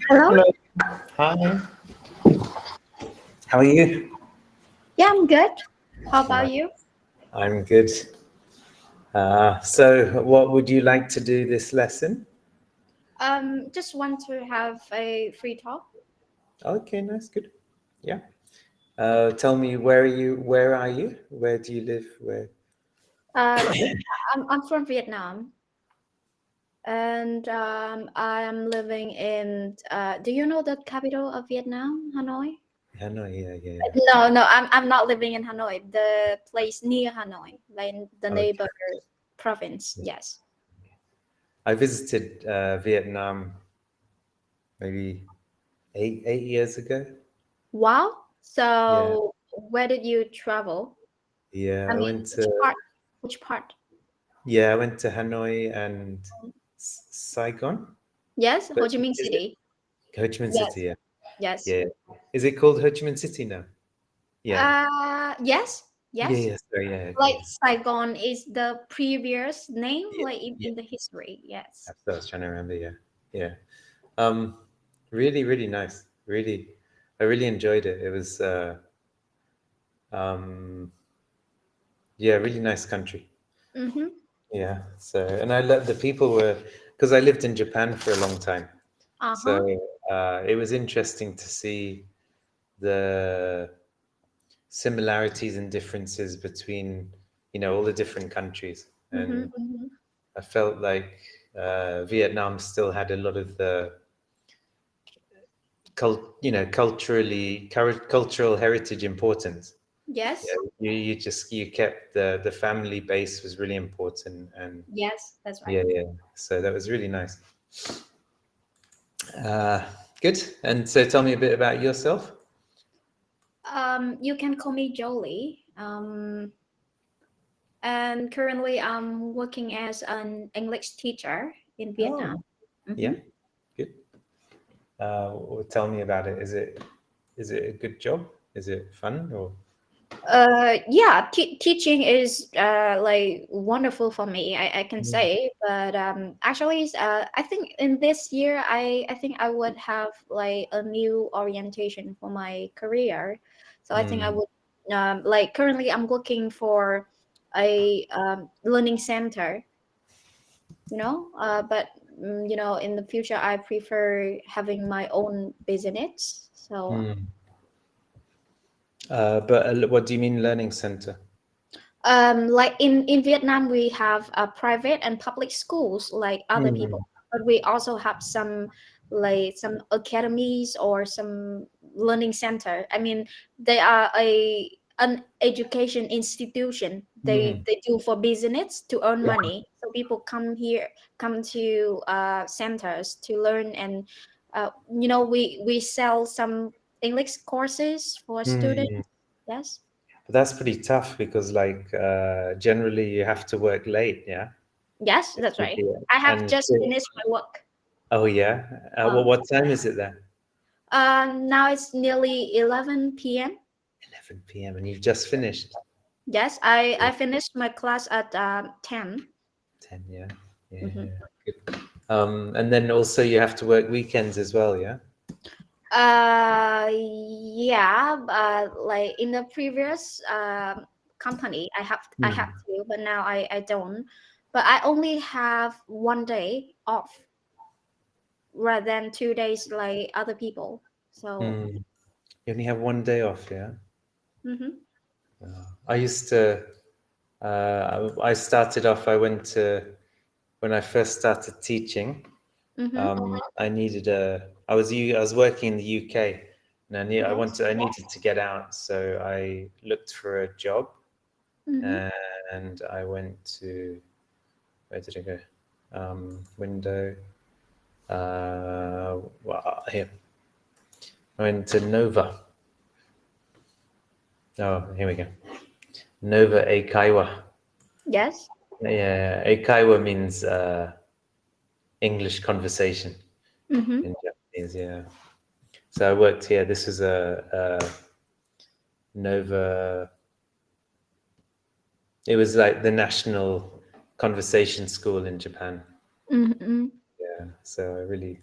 Hello? Hello. Hi. How are you? Yeah, I'm good. How Uh, about you? I'm good. So, what would you like to do this lesson? Just want to have a free talk. Okay, nice, good. Yeah. Tell me, where are you? Where are you? Where do you live? Where? Uh, I'm from Vietnam, and I am living in. Do you know the capital of Vietnam, Hanoi? Hanoi. Yeah, yeah, yeah. No, I'm not living in Hanoi. The place near Hanoi, like the Okay. neighbor province. Yes. I visited Vietnam maybe eight years ago. Wow. Yeah, So, where did you travel? yeah. I I mean, went which to part? Which part? yeah, I went to Hanoi and Saigon. Yes, Ho But Chi Minh is it City. Ho Chi Minh Yes, City? Yeah, yes. yeah. Is it called Ho Chi Minh City now? Yeah. Yes, Yeah, yes. yeah, sorry, yeah, Like okay. Saigon is the previous name, Yeah, like in, yeah. in the history. Yes. That's what I was trying to remember, yeah. Yeah. Um, really, really nice. Really, I really enjoyed it. It was um yeah, really nice country. Mm-hmm. Yeah. So and I loved the people were because I lived in Japan for a long time. So Uh-huh. it was interesting to see the similarities and differences between, all the different countries. Mm-hmm. And Mm-hmm. I felt like Vietnam still had a lot of the cultural heritage importance. Yeah, Yes. you kept the family base was really important, and Yes, that's right. yeah, yeah. So that was really nice. Uh, Good. And so, tell me a bit about yourself. You can call me Jolie. And currently I'm working as an English teacher in Vietnam. Oh, Mm-hmm. yeah, good. Well, tell me about it. Is it a good job? Is it fun or? Yeah, teaching is like wonderful for me, I can Mm. say. But actually, I think in this year, I think I would have like a new orientation for my career. So I think I Mm. would like currently I'm looking for a learning center, but in the future I prefer having my own business. So Mm. But what do you mean learning center? like in Vietnam we have private and public schools like other Mm. people, but we also have some like some academies or some learning center. I mean, they are an education institution. they Mm. they do for business to earn money, so people come to centers to learn. And we sell some English courses for Mm. students. Yes. But that's pretty tough because, like, generally you have to work late, yeah. Yes, that's right. Yeah. I have And just finished my work. oh yeah, Uh, what time is it there? Now it's nearly 11 p.m. 11 p.m. and you've just finished. Yes, I finished my class at 10. 10, yeah, yeah, Mhm. yeah. Good. And then also you have to work weekends as well, yeah. Yeah, like in the previous company, I have Hmm. to, but now I don't. But I only have one day off rather than 2 days like other people. So, Hmm. You only have one day off, yeah. mhm. I used to. I started off. I went to when I first started teaching. Mhm. I needed a. I was working in the UK, and Yes. I needed to get out, so I looked for a job, Mhm. and I went to where did I go? Window. Here. I went to Nova. Oh, here we go. Nova Eikaiwa. Yes. Yeah, Eikaiwa means English conversation Mhm. in Japanese. Yeah. So I worked here. This was a Nova. It was like the national conversation school in Japan. Mhm. Yeah. So I really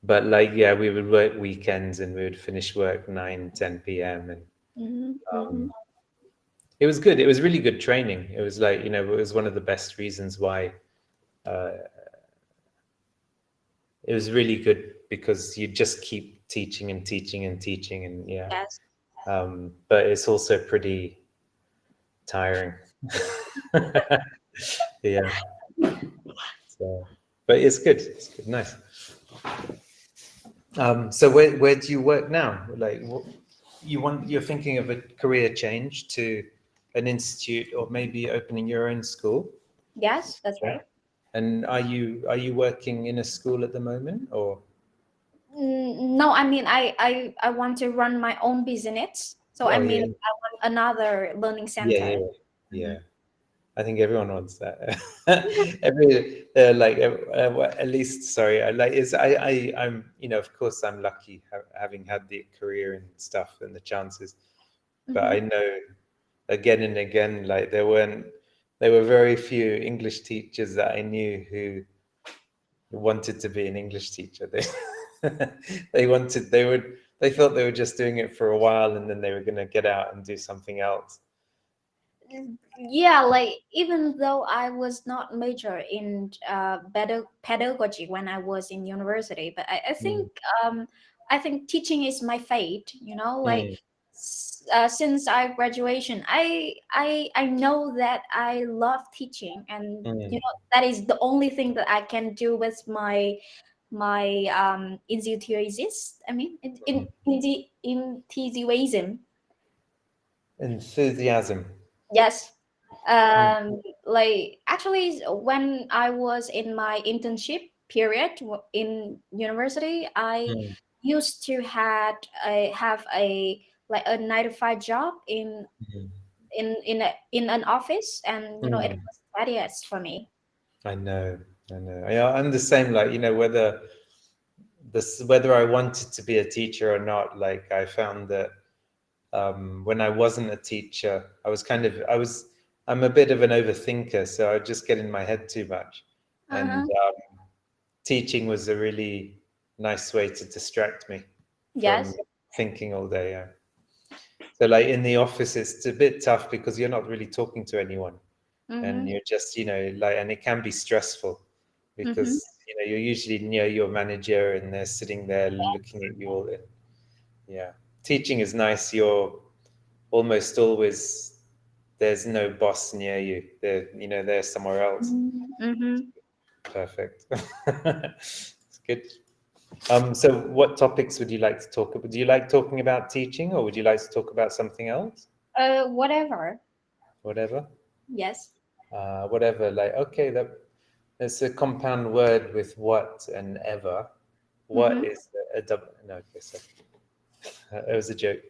But like, yeah, we would work weekends and we would finish work 9, 10 p.m. And Mhm, um, mhm. it was good. It was really good training. It was like, it was one of the best reasons why uh, it was really good, because you just keep teaching and teaching and teaching, and yeah. Yes. But it's also pretty tiring. Yeah. So, but it's good. It's good. Nice. So where do you work now? Like, what, you're thinking of a career change to an institute, or maybe opening your own school? Yes, that's Yeah. right. And are you working in a school at the moment, or? No, I mean, I want to run my own business. So I Oh mean, yeah, I want another learning yeah, yeah, center. yeah. Mhm. I think everyone wants that. Every like at least, sorry, I like is I'm, of course I'm lucky, having had the career and stuff and the chances, but I Mhm. know again and again, like there were very few English teachers that I knew who wanted to be an English teacher. They thought they were just doing it for a while and then they were going to get out and do something else. Yeah, like even though I was not major in pedagogy when I was in university, but Mm, I think teaching is my fate. Like mm, since I graduation, I know that I love teaching, and mm, that is the only thing that I can do with my enthusiasm. I mean, mm. enthusiasm. Enthusiasm. Yes. Mm, Like actually, when I was in my internship period in university, I mm, used to have a like a 9 to 5 job mm, in an office, and it mm. was tedious for me. I know, I know. Yeah, I'm the same. Like, whether I wanted to be a teacher or not, like I found that when I wasn't a teacher, I'm a bit of an overthinker, so I just get in my head too much. And Uh-huh. teaching was a really nice way to distract me from Yes. thinking all day. Yeah. So, like in the office, it's a bit tough because you're not really talking to anyone, and Mm-hmm. you're just, like, and it can be stressful Mm-hmm. because you're usually near your manager and they're sitting there looking at you all. Yeah, teaching is nice. You're almost always, there's no boss near you. They're somewhere else. Mm-hmm. Perfect. It's good. So what topics would you like to talk about? Do you like talking about teaching, or would you like to talk about something else? Whatever. Whatever. Yes. Whatever. Like, okay, that's a compound word with what and ever. What Mm-hmm. is a double? No, okay, so it was a joke.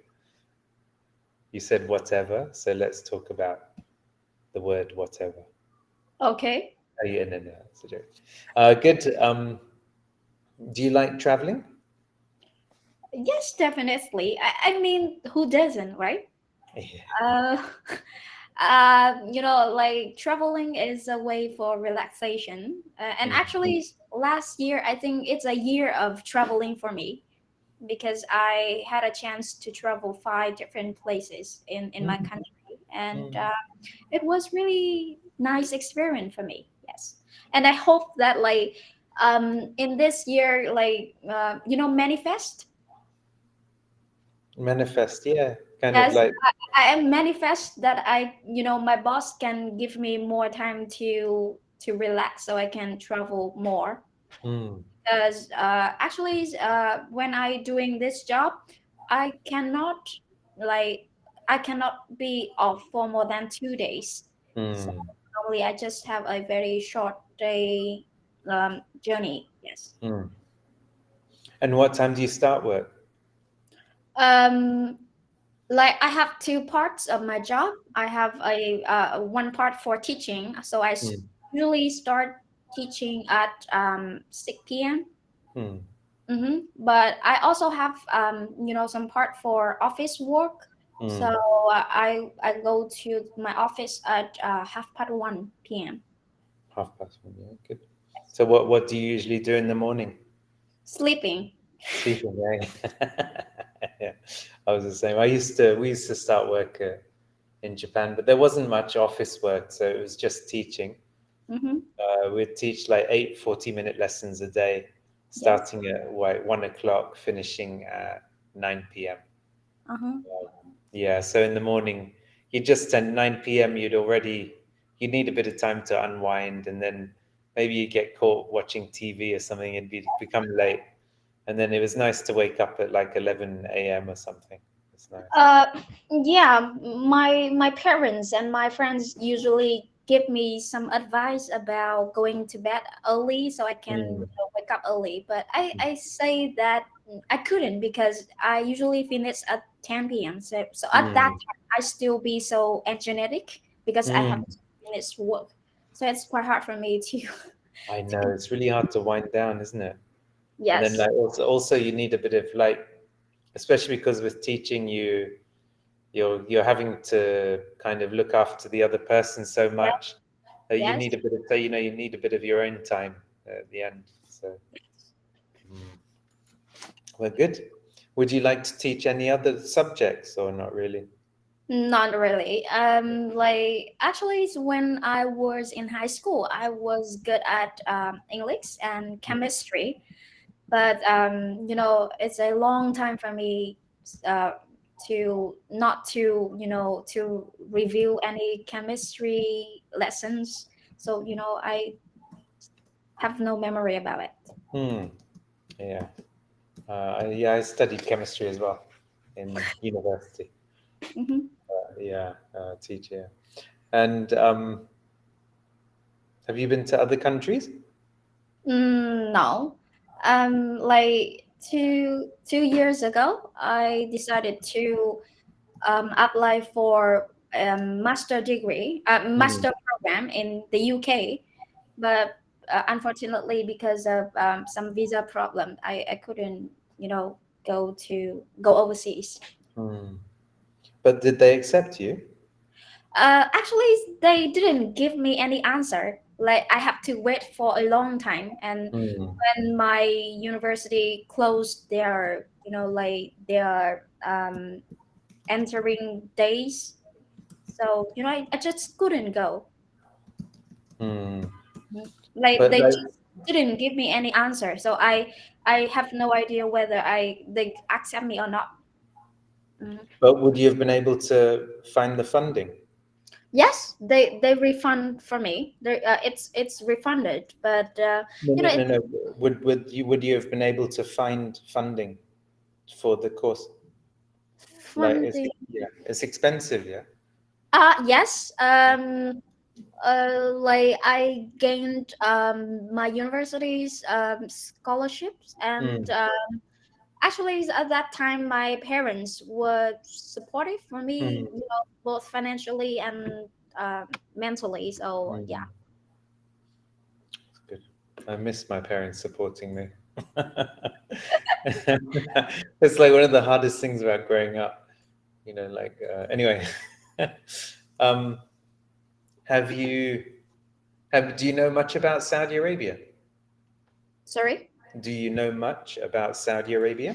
You said whatever, so let's talk about the word whatever. Okay. Oh, yeah, no, it's a joke. Good. Do you like traveling? Yes, definitely. I mean, who doesn't, right? Yeah. Uh, like traveling is a way for relaxation. And Mm, actually, last year, I think it's a year of traveling for me because I had a chance to travel 5 different places in my mm, country. And mm. it was really nice experience for me. Yes. And I hope that like in this year, like, manifest. Manifest, yeah, kind of Yes, like. I am manifest that my boss can give me more time to relax so I can travel more. Mm, Because actually, when I doing this job, I cannot like I cannot be off for more than 2 days. So mm, normally I just have a very short day journey. Yes. mm. And what time do you start work? Um, like I have two parts of my job. I have a one part for teaching, so Mm, usually start teaching at 6 p.m. mm, But I also have some part for office work. So mm. I go to my office at 1:30 p.m. 1:30. Yeah, good. So what do you usually do in the morning? Sleeping. Sleeping, right? Yeah, I was the same. We used to start work in Japan, but there wasn't much office work, so it was just teaching. Mm-hmm. We'd teach like 8 40-minute lessons a day, Yes. starting at 1 o'clock, finishing at 9 p.m. Uh-huh. Yeah, so in the morning, you just at 9 p.m. You need a bit of time to unwind, and then maybe you get caught watching TV or something and become late. And then it was nice to wake up at like 11 a.m. or something. It's nice. Uh, yeah, my parents and my friends usually give me some advice about going to bed early so I can, Mm, wake up early. But I say that I couldn't because I usually finish at 10 p.m. So at that mm, time I still be so energetic because I have mm. to finish work. So it's quite hard for me to I to know it's really hard to wind down, isn't it? And then yes. like also you need a bit of like, especially because with teaching you're having to kind of look after the other person so Yes. much that you Yes. need a bit of you need a bit of your own time at the end. So well, good. Would you like to teach any other subjects or not really? Not really. Like actually, it's when I was in high school, I was good at English and chemistry, but it's a long time for me uh, to not to to review any chemistry lessons. So I have no memory about it. Hmm. Yeah. Yeah. I studied chemistry as well in university. Hmm. Yeah. Teacher. And have you been to other countries? No. Like two years ago, I decided to apply for master degree, Hmm. master program in the UK, but unfortunately, because of some visa problem, I couldn't, go overseas. Hmm. But did they accept you? Actually, they didn't give me any answer. Like I have to wait for a long time, and Hmm. when my university closed their, like their entering days, so I just couldn't go. Hmm. Mhm. Like But they like, just didn't give me any answer, so I have no idea whether they accept me or not. Mhm. but would you have been able to find the funding? Yes, they refund for me. It's refunded, but No, no, no, it's no. Would you have been able to find funding for the course? Like it's funding. yeah, it's expensive, yeah. Yes. Like I gained my university's scholarships, and Mm, actually at that time my parents were supportive for me, mm, both financially and mentally. So yeah. mm. It's good. I miss my parents supporting me. It's like one of the hardest things about growing up. Like anyway. um, have you do you know much about Saudi Arabia? Sorry, Do you know much about Saudi Arabia?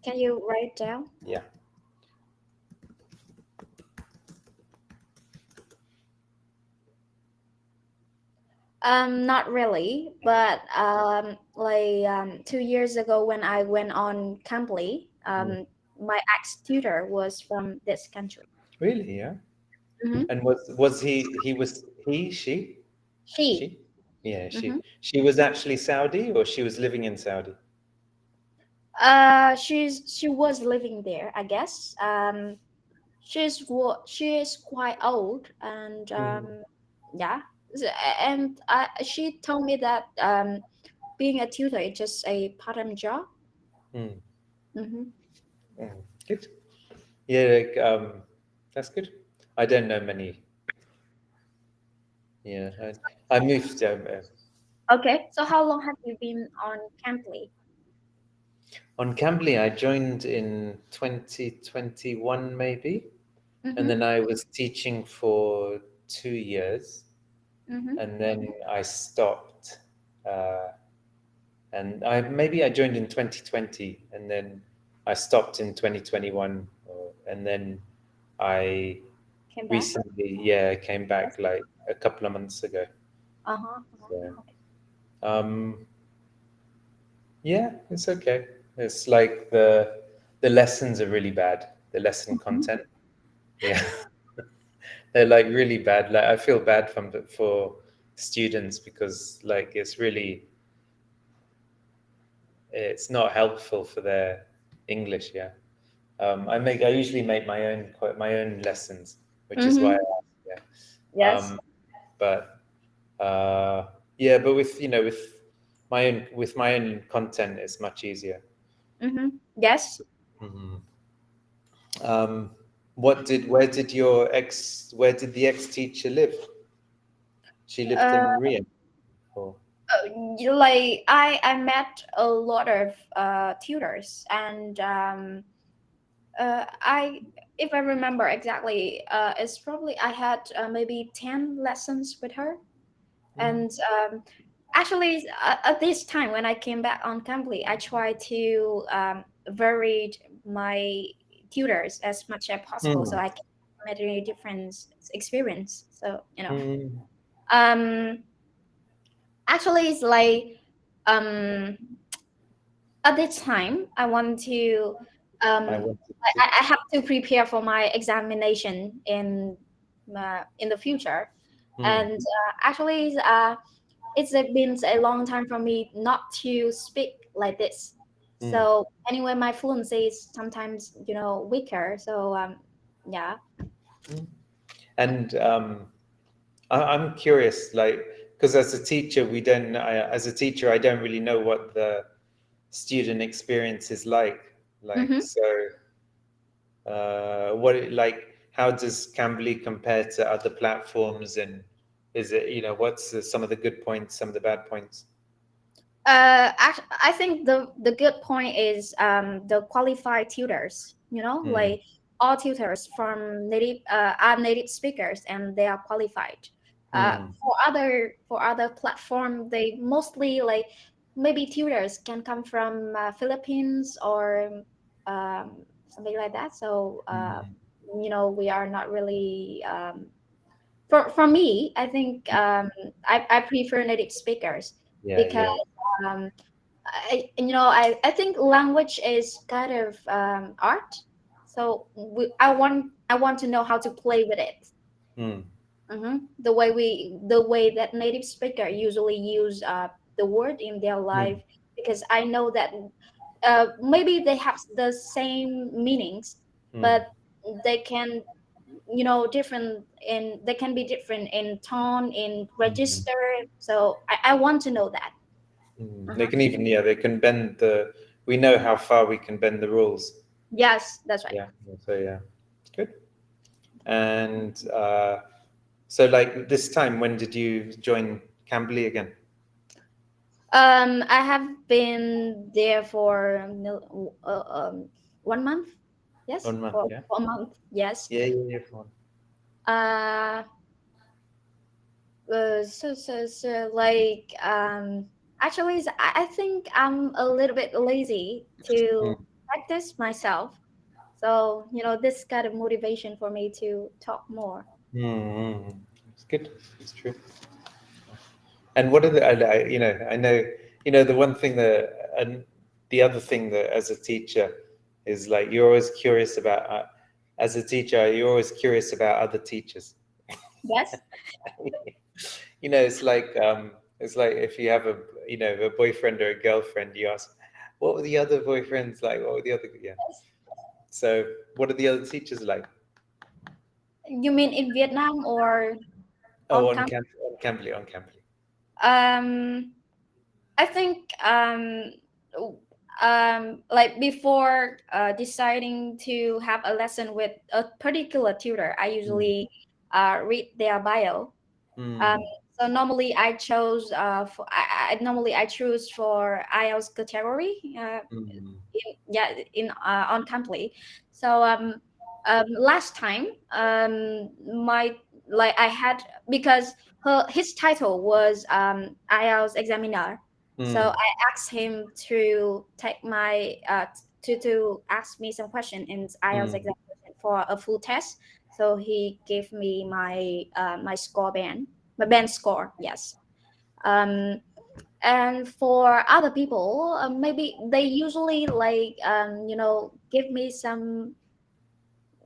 can you write down? Yeah. Not really, but like 2 years ago when I went on Cambly, Mm. my ex tutor was from this country. Really? Yeah. Hmm. And was he was he She. she yeah Hmm. she was actually Saudi or she was living in Saudi? She was living there, I guess. She is quite old, and Mm, yeah. And she told me that being a tutor is just a part-time job. mm, Mm-hmm. mm. Good. Yeah, like, that's good. I don't know many. Yeah, I moved Okay, so how long have you been on Cambly? on Cambly. I joined in 2021 maybe, and Mm-hmm. then I was teaching for 2 years, Mm-hmm. and then I stopped. Uh, and I joined in 2020, and then I stopped in 2021, and then I Came back. recently, yeah, came back Yes. like a couple of months ago. Uh-huh. So, Okay. um, yeah, it's okay. It's like the lessons are really bad. The lesson Mhm. content, yeah, they're like really bad. Like I feel bad for students because like it's not helpful for their English. Yeah, I usually make my own lessons, which is why I Mm-hmm. asked. Yeah, Yes. um, but uh, yeah, but with my own content, it's much easier. Mm-hmm. Yes. So, mhm. Um, where did the ex teacher live? She lived Uh, in Rio. Or, like I met a lot of tutors, and I if I remember exactly, it's probably I had maybe 10 lessons with her. mm, And actually, at this time when I came back on Cambly, I tried to varied my tutors as much as possible so mm, I can have a different experience. So mm. um, actually, it's like um, at this time I want to I um, wanted to. I have to prepare for my examination in the future, Mm, and actually it's been a long time for me not to speak like this. mm, So anyway, my fluency is sometimes weaker. So yeah. mm. And I'm curious, like, because as a teacher, as a teacher, I don't really know what the student experience is like. Like, Mm-hmm. so, how does Cambly compare to other platforms? And is it, what's some of the good points, some of the bad points? I think the good point is the qualified tutors. Mm, Like all tutors from native are native speakers and they are qualified. mm, For other platform, they mostly like maybe tutors can come from Philippines or something like that. So mm. we are not really. For me, I think I prefer native speakers Yeah, because yeah. um, I think language is kind of art. So I want to know how to play with it. Mm, The way that native speaker usually use the word in their life, mm, because I know that maybe they have the same meanings, mm, but they can they can be different in tone, in mm, register. So I want to know that. mm. They Uh-huh. can even, yeah, they can bend we know how far we can bend the rules. Yes, that's right. Yeah. So, yeah, good. And so, like this time, when did you join Cambly again? I have been there for 1 month. Yes, 1 month, yeah. for a month. Yes. Yeah, yeah, yeah. Fine. Uh, like actually, I think I'm a little bit lazy Mm, to practice myself. So this kind of motivation for me to talk more. mm, mm. It's good. It's true. And what are I know, the one thing and the other thing that as a teacher is like you're always curious about, as a teacher, you're always curious about other teachers. Yes. It's like if you have a boyfriend or a girlfriend, you ask, what were the other boyfriends like? What were the other, yeah. So what are the other teachers like? You mean in Vietnam or Oh, on on campus? camp, on Cambly. Um, I think like before deciding to have a lesson with a particular tutor, I Mm, usually read their bio. Um, mm, so normally I choose for IELTS category. mm, On Cambly. So last time my like I had because his title was IELTS examiner. So Mm, I asked him to take my to ask me some question in IELTS mm, examination for a full test. So he gave me my score band, my band score. Yes. Um, and for other people, maybe they usually like give me some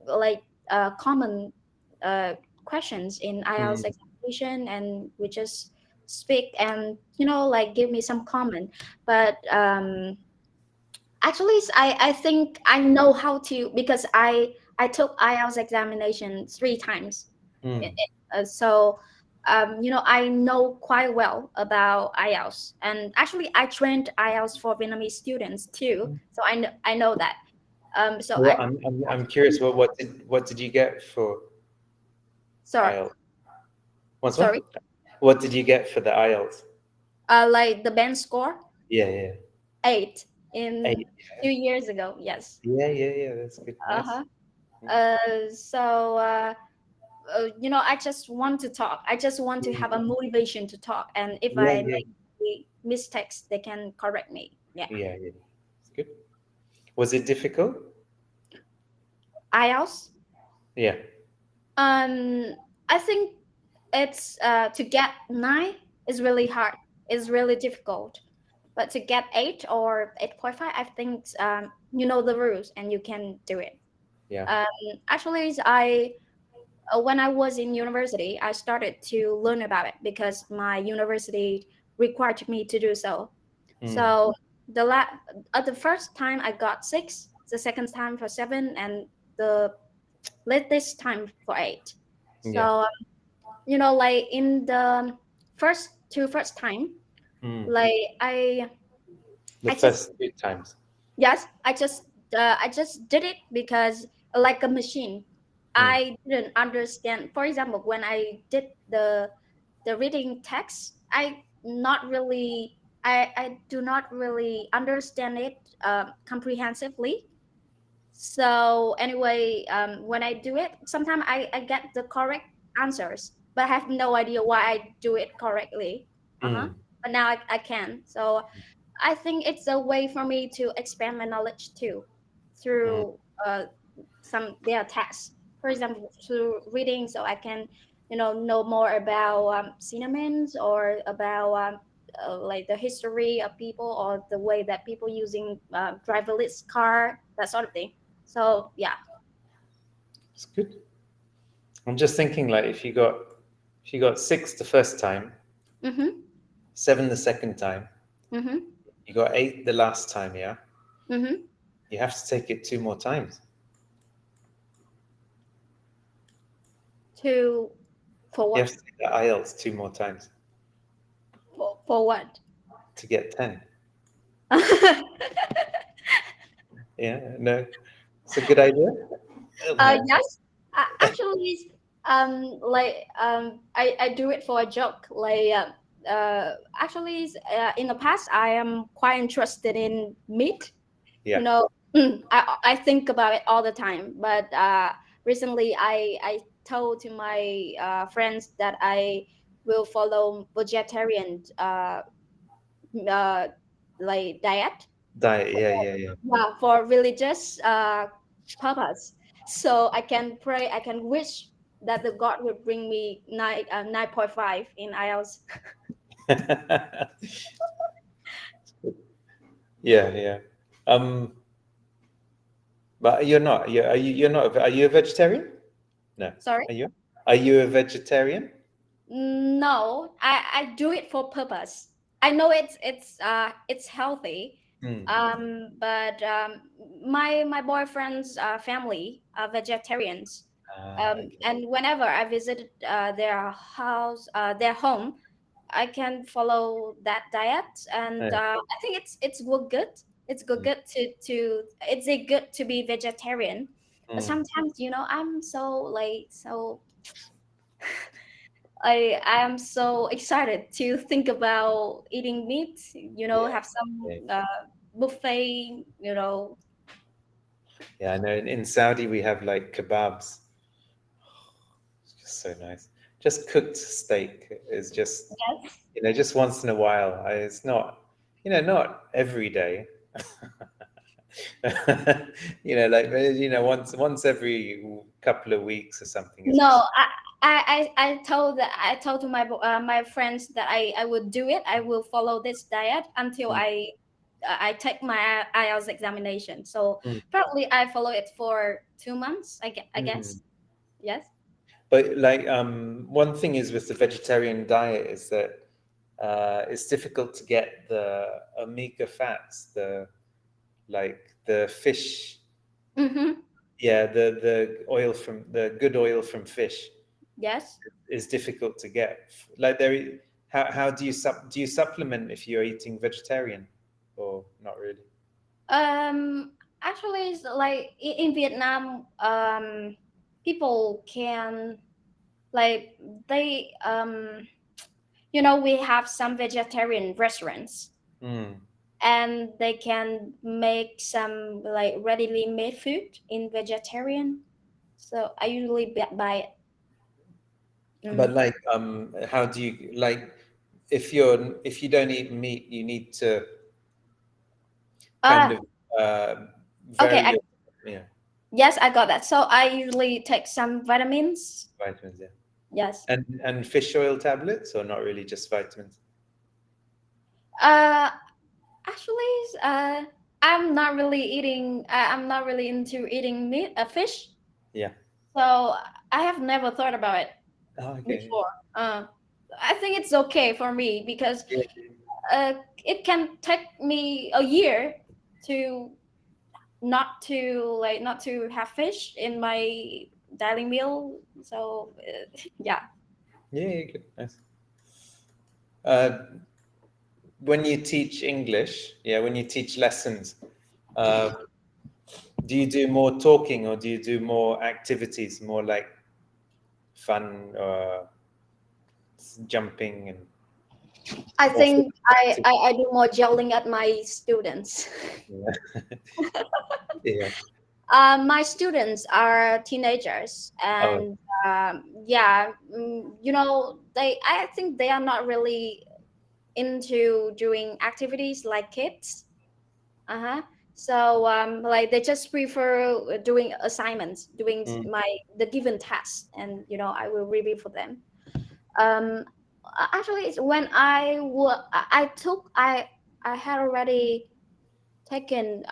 like common uh, questions in IELTS mm, examination, and we just speak and like give me some comment. But actually, I think I know how to, because I took IELTS examination 3 times. mm. So I know quite well about IELTS, and actually I trained IELTS for Vietnamese students too. So I know that. So Well, I I'm curious. What did you get for sorry IELTS? Once more. sorry What did you get for the IELTS? like the band score, Yeah, yeah. 8 in Eight. 2 years ago. Yes. Yeah. That's good. Nice. Uh-huh. So I just want to talk. I just want to Mm. have a motivation to talk, and if Yeah, I yeah, make the mistakes, they can correct me. Yeah. yeah. It's good. Was it difficult? IELTS. Yeah. Um, I think it's to get 9 is really hard. It's really difficult. But to get 8 or 8.5, I think you know the rules and you can do it. Yeah. Um, Actually, I when I was in university, I started to learn about it because my university required me to do so. Mm. So the first time I got 6, the second time for 7, and the latest time for 8. Yeah. So like in the first time, Mm. like The I just first 2 times. yes, I just did it because like a machine. Mm. I didn't understand. For example, when I did the reading text, I do not really understand it comprehensively. So anyway, when I do it, sometimes I get the correct answers, but I have no idea why I do it correctly. Uh-huh. Mm. But now I can. So I think it's a way for me to expand my knowledge too, Mm. through some their tasks. For example, through reading, so I can know more about cinnamons, or about like the history of people, or the way that people using driverless car, that sort of thing. So yeah. It's good. I'm just thinking, like, if you got 6 the first time, Mhm. 7 the second time, Mhm. you got 8 the last time. Yeah. Mhm. You have to take it 2 more times To for You have what? to take the IELTS 2 more times For what? to get 10. Yeah, no, it's a good idea. Oh, man. Yes. Actually, I do it for a joke. Like, actually, in the past, I am quite interested in meat. Yeah. I think about it all the time. But recently, I told to my friends that I will follow vegetarian uh, like diet. Diet. Yeah. Yeah, for religious purpose. So I can pray, I can wish that the God will bring me 9.5 in IELTS. Yeah. Um, but you're not. You're not. Are you a vegetarian? No. Sorry? Are you? Are you a vegetarian? No, I do it for purpose. I know it's healthy. Mm. But my boyfriend's family are vegetarians. Okay. And whenever I visit their house, their home, I can follow that diet, and Yeah. I think it's good. It's Mm. good to it's a good to be vegetarian. But Mm. sometimes, I'm so like so I am so excited to think about eating meat. Yeah. Have some Yeah. buffet. Yeah. I know. In Saudi, we have like kebabs. It's just so nice. Just cooked steak is just Yes. just once in a while. It's not. not every day. Like once every couple of weeks or something is No, I told to my friends that I would do it. I will follow this diet until Mm, I take my IELTS examination. So mm, probably I follow it for 2 months. I mm. guess. Yes. But like one thing is with the vegetarian diet is that it's difficult to get the omega fats, the fish, Mm-hmm. yeah, the oil from the good oil from fish Yes. is difficult to get. Like there, how do you supplement if you're eating vegetarian, or not really? Actually, it's like in Vietnam, people can like they we have some vegetarian restaurants Mm. and they can make some like readily made food in vegetarian. So I usually buy it. But Mm. like, how do you like if you don't eat meat, you need to kind Uh of uh, okay. vary your yeah Yes, I got that. So I usually take some vitamins. vitamins, yeah, Yes. and fish oil tablets, or not really, just vitamins. Uh, Actually, I'm not really eating. I'm not really into eating meat, fish. Yeah. So I have never thought about it Oh, okay. before. I think it's okay for me because Yeah. it can take me a year to not to have fish in my daily meal. So yeah. Yeah, yeah, good. Nice. Uh, when you teach English, yeah, when you teach lessons, uh, do you do more talking or do you do more activities, more like fun, jumping and I or think physical activity? I do more yelling at my students. Yeah. Yeah. My students are teenagers, Oh. and yeah, they. I think they are not really into doing activities like kids. Uh-huh. So like they just prefer doing assignments, doing Mm, my the given tasks, and I will review for them. Um, Actually, it's when I took I had already taken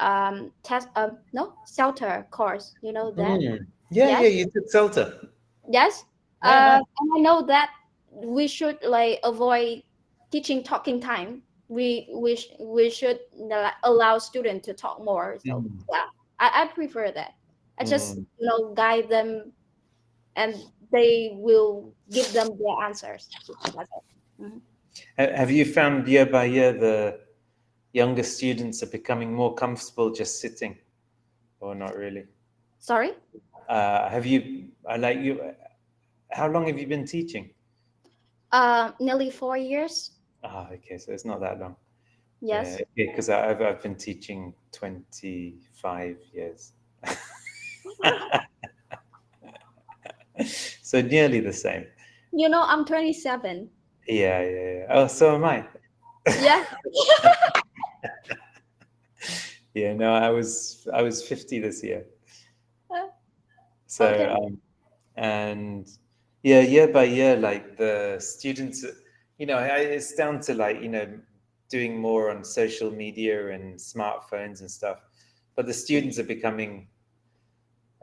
test no shelter course. You know that? mm. Yeah, yeah, Yes, you did Celta. yes. Yeah, nice. And I know that we should like avoid teaching talking time. We should like, allow students to talk more. So Mm, yeah, I prefer that. I just mm. guide them, and they will give them their answers. That's it. Mhm. Have you found year by year the younger students are becoming more comfortable just sitting, or not really? Sorry. Have you, like you, how long have you been teaching? Nearly 4 years. Ah, okay, so it's not that long. Yeah, Yes. because I've been teaching 25 years. So nearly the same. I'm 27. Yeah, yeah, yeah. Oh, so am I. Yeah. Yeah, no, I was 50 this year. So Okay. and yeah, year by year, like the students, it's down to like doing more on social media and smartphones and stuff. But the students are becoming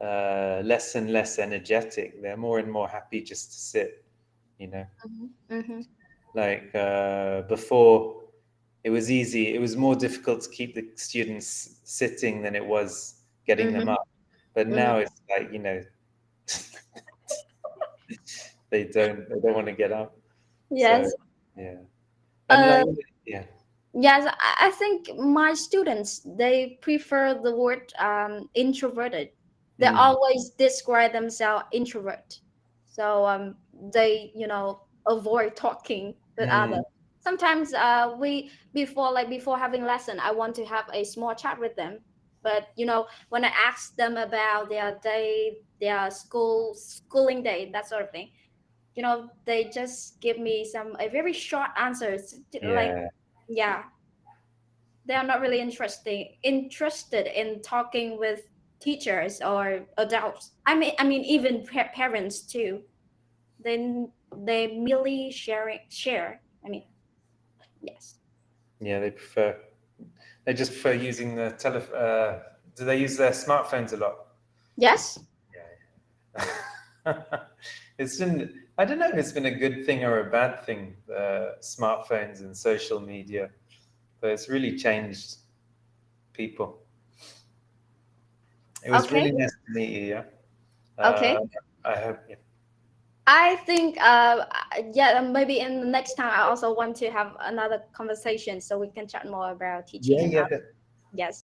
less and less energetic. They're more and more happy just to sit. You know, Mm-hmm. like before, it was easy. It was more difficult to keep the students sitting than it was getting them Mm-hmm. up. But Mm-hmm. now it's like they don't want to get up. So Yes. yeah, and Uh, like yeah, yes, I think my students they prefer the word introverted. They mm, always describe themselves introvert. So they avoid talking with others. mm, Sometimes we before having lesson, I want to have a small chat with them. But when I ask them about their day, their schooling day, that sort of thing, they just give me some a very short answers like yeah. yeah. they are not really interested in talking with teachers or adults. I mean even parents too. Then they merely share. I mean, yes. Yeah, they just prefer using the do they use their smartphones a lot? Yes. Yeah. It's been, I don't know if it's been a good thing or a bad thing, smartphones and social media, but it's really changed people. It was really Okay. nice to meet you. Yeah. Okay. Uh, I hope. Yeah. I think yeah, maybe in the next time I also want to have another conversation so we can chat more about teaching Yeah. and Yeah. other. Yes.